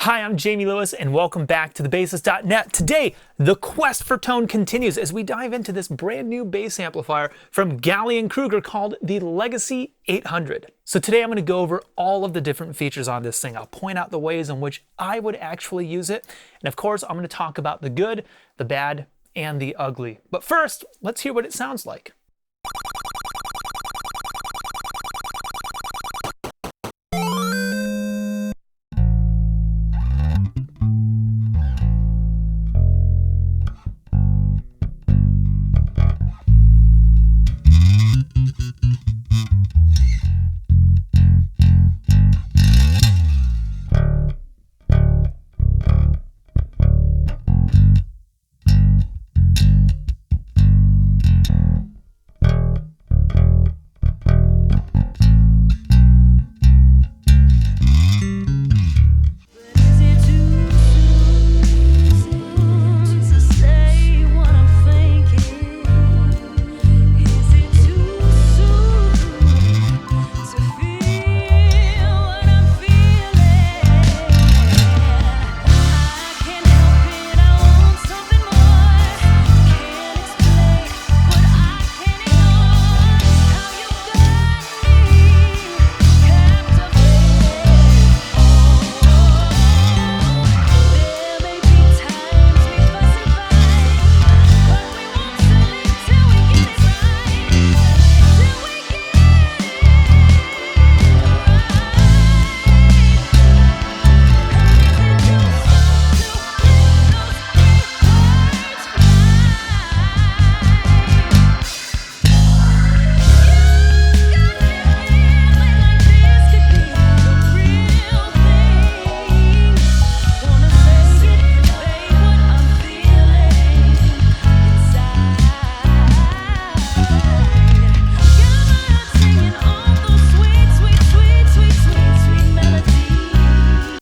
Hi, I'm Jamie Lewis, and welcome back to thebassist.net. Today, the quest for tone continues as we dive into this brand new bass amplifier from Gallien-Krueger called the Legacy 800. So today I'm going to go over all of the different features on this thing. I'll point out the ways in which I would actually use it. And of course, I'm going to talk about the good, the bad, and the ugly. But first, let's hear what it sounds like.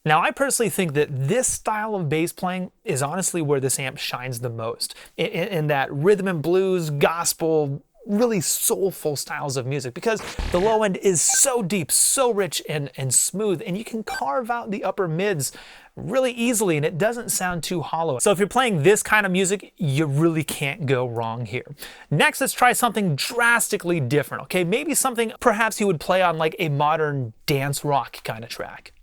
Now, I personally think that this style of bass playing is honestly where this amp shines the most. In that rhythm and blues, gospel, really soulful styles of music, because the low end is so deep, so rich and smooth, and you can carve out the upper mids really easily and it doesn't sound too hollow. So if you're playing this kind of music, you really can't go wrong here. Next, let's try something drastically different, okay? Maybe something perhaps you would play on like a modern dance rock kind of track.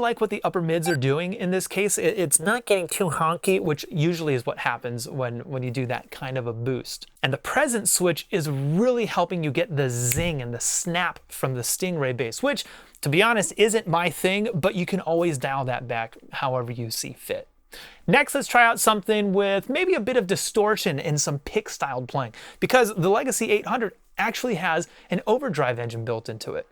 Like what the upper mids are doing in this case. It's not getting too honky, which usually is what happens when you do that kind of a boost. And the presence switch is really helping you get the zing and the snap from the Stingray bass, which, to be honest, isn't my thing, but you can always dial that back however you see fit. Next, let's try out something with maybe a bit of distortion and some pick-styled playing, because the Legacy 800 actually has an overdrive engine built into it.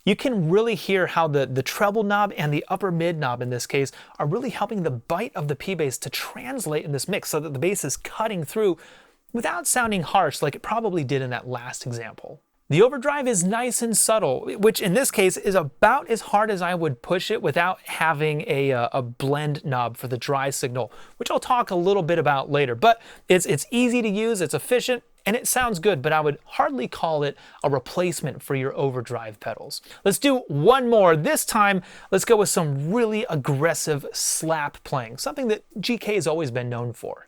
you can really hear how the treble knob and the upper mid knob in this case are really helping the bite of the P-bass to translate in this mix so that the bass is cutting through without sounding harsh like it probably did in that last example. The overdrive is nice and subtle, which in this case is about as hard as I would push it without having a blend knob for the dry signal, which I'll talk a little bit about later. But it's easy to use, it's efficient, and it sounds good, but I would hardly call it a replacement for your overdrive pedals. Let's do one more. This time, let's go with some really aggressive slap playing, something that GK has always been known for.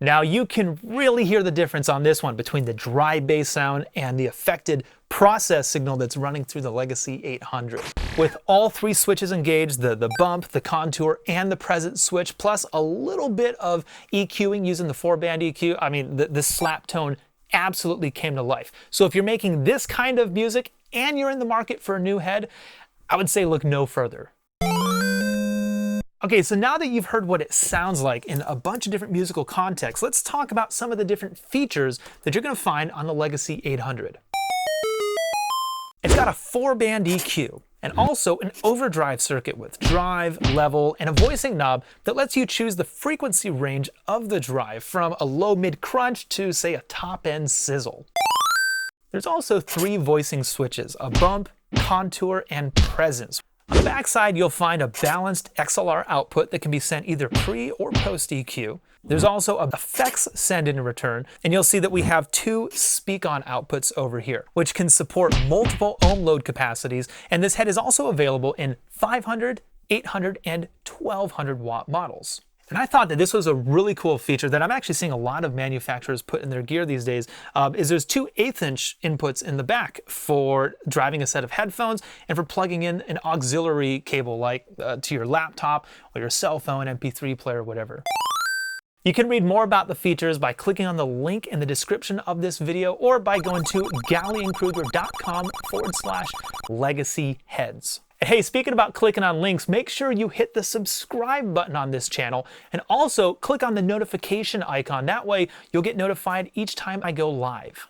Now you can really hear the difference on this one between the dry bass sound and the affected process signal that's running through the Legacy 800. With all three switches engaged, the bump, the contour, and the presence switch, plus a little bit of EQing using the 4-band EQ, I mean, the slap tone absolutely came to life. So if you're making this kind of music and you're in the market for a new head, I would say look no further. Okay, so now that you've heard what it sounds like in a bunch of different musical contexts, let's talk about some of the different features that you're going to find on the Legacy 800. It's got a 4-band EQ and also an overdrive circuit with drive, level, and a voicing knob that lets you choose the frequency range of the drive from a low-mid crunch to, say, a top-end sizzle. There's also 3 voicing switches, a bump, contour, and presence. On the backside, you'll find a balanced XLR output that can be sent either pre or post EQ. There's also a effects send in return, and you'll see that we have 2 speak-on outputs over here, which can support multiple ohm load capacities, and this head is also available in 500, 800, and 1200 watt models. And I thought that this was a really cool feature that I'm actually seeing a lot of manufacturers put in their gear these days, is there's 2 1/8" inputs in the back for driving a set of headphones and for plugging in an auxiliary cable like to your laptop or your cell phone, MP3 player, whatever. You can read more about the features by clicking on the link in the description of this video or by going to Gallien-Krueger.com/legacy heads. Hey, speaking about clicking on links, make sure you hit the subscribe button on this channel and also click on the notification icon. That way you'll get notified each time I go live.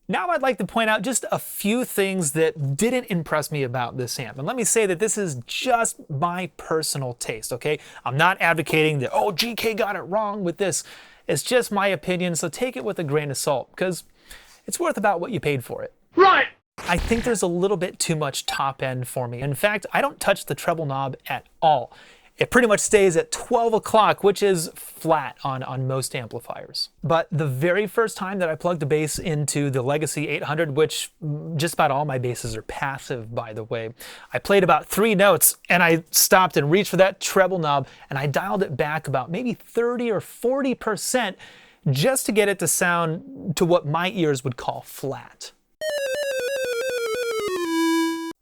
Now I'd like to point out just a few things that didn't impress me about this amp. And let me say that this is just my personal taste, okay? I'm not advocating that, oh, GK got it wrong with this. It's just my opinion, so take it with a grain of salt because it's worth about what you paid for it. Right! I think there's a little bit too much top end for me. In fact, I don't touch the treble knob at all. It pretty much stays at 12 o'clock, which is flat on most amplifiers. But the very first time that I plugged a bass into the Legacy 800, which just about all my basses are passive, by the way, I played about 3 notes and I stopped and reached for that treble knob and I dialed it back about maybe 30 or 40% just to get it to sound to what my ears would call flat.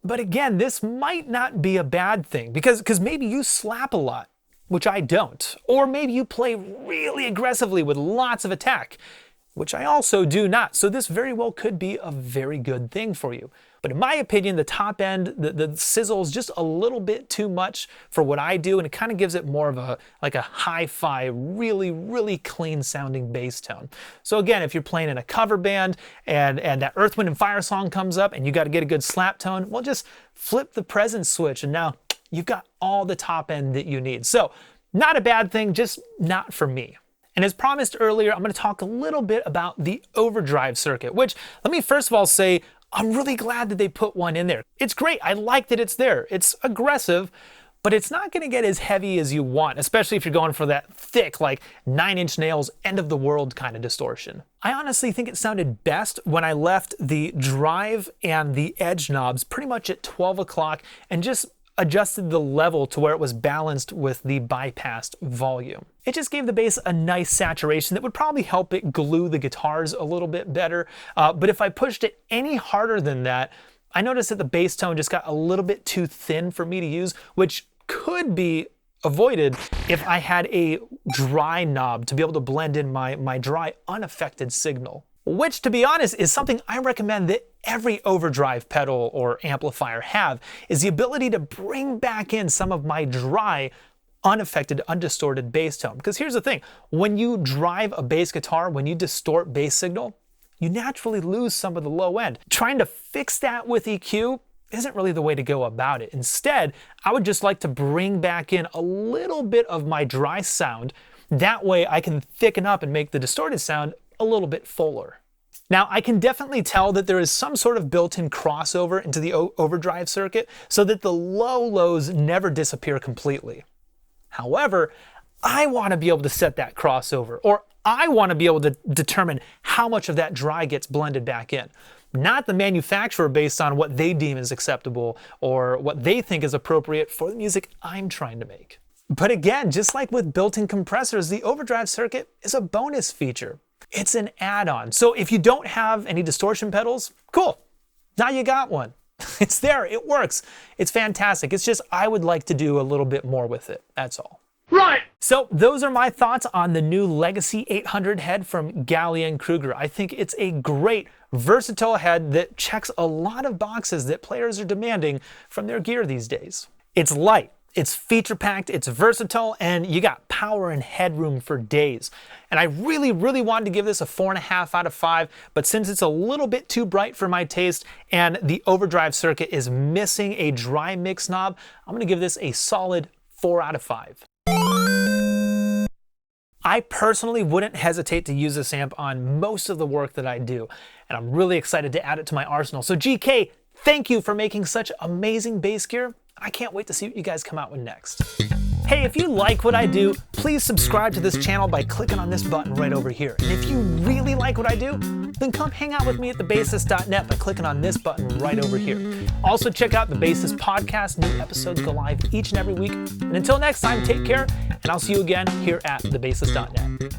But again, this might not be a bad thing because maybe you slap a lot, which I don't. Or maybe you play really aggressively with lots of attack, which I also do not. So this very well could be a very good thing for you. But in my opinion, the top end, the sizzle is just a little bit too much for what I do, and it kind of gives it more of a hi-fi, really, really clean sounding bass tone. So again, if you're playing in a cover band and that Earth, Wind & Fire song comes up and you got to get a good slap tone, well, just flip the presence switch and now you've got all the top end that you need. So not a bad thing, just not for me. And as promised earlier, I'm going to talk a little bit about the overdrive circuit, which let me first of all say, I'm really glad that they put one in there. It's great. I like that it's there. It's aggressive, but it's not going to get as heavy as you want, especially if you're going for that thick, like 9-inch nails, end of the world kind of distortion. I honestly think it sounded best when I left the drive and the edge knobs pretty much at 12 o'clock and just adjusted the level to where it was balanced with the bypassed volume. It just gave the bass a nice saturation that would probably help it glue the guitars a little bit better. But if I pushed it any harder than that, I noticed that the bass tone just got a little bit too thin for me to use, which could be avoided if I had a dry knob to be able to blend in my dry, unaffected signal. Which, to be honest, is something I recommend that every overdrive pedal or amplifier have, is the ability to bring back in some of my dry, unaffected, undistorted bass tone. Because here's the thing, when you drive a bass guitar, when you distort bass signal, you naturally lose some of the low end. Trying to fix that with EQ isn't really the way to go about it. Instead, I would just like to bring back in a little bit of my dry sound. That way I can thicken up and make the distorted sound a little bit fuller. Now, I can definitely tell that there is some sort of built-in crossover into the overdrive circuit so that the low lows never disappear completely. However, I want to be able to set that crossover, or I want to be able to determine how much of that dry gets blended back in. Not the manufacturer based on what they deem is acceptable or what they think is appropriate for the music I'm trying to make. But again, just like with built-in compressors, the overdrive circuit is a bonus feature. It's an add-on. So if you don't have any distortion pedals, cool. Now you got one. It's there, it works. It's fantastic. It's just I would like to do a little bit more with it, that's all. Right! So those are my thoughts on the new Legacy 800 head from Gallien-Krueger. I think it's a great, versatile head that checks a lot of boxes that players are demanding from their gear these days. It's light. It's feature-packed, it's versatile, and you got power and headroom for days. And I really, really wanted to give this a 4.5 out of 5, but since it's a little bit too bright for my taste and the overdrive circuit is missing a dry mix knob, I'm gonna give this a solid 4 out of 5. I personally wouldn't hesitate to use this amp on most of the work that I do, and I'm really excited to add it to my arsenal. So GK, thank you for making such amazing bass gear. I can't wait to see what you guys come out with next. Hey, if you like what I do, please subscribe to this channel by clicking on this button right over here. And if you really like what I do, then come hang out with me at thebassist.net by clicking on this button right over here. Also check out the Bassist Podcast. New episodes go live each and every week. And until next time, take care, and I'll see you again here at thebassist.net.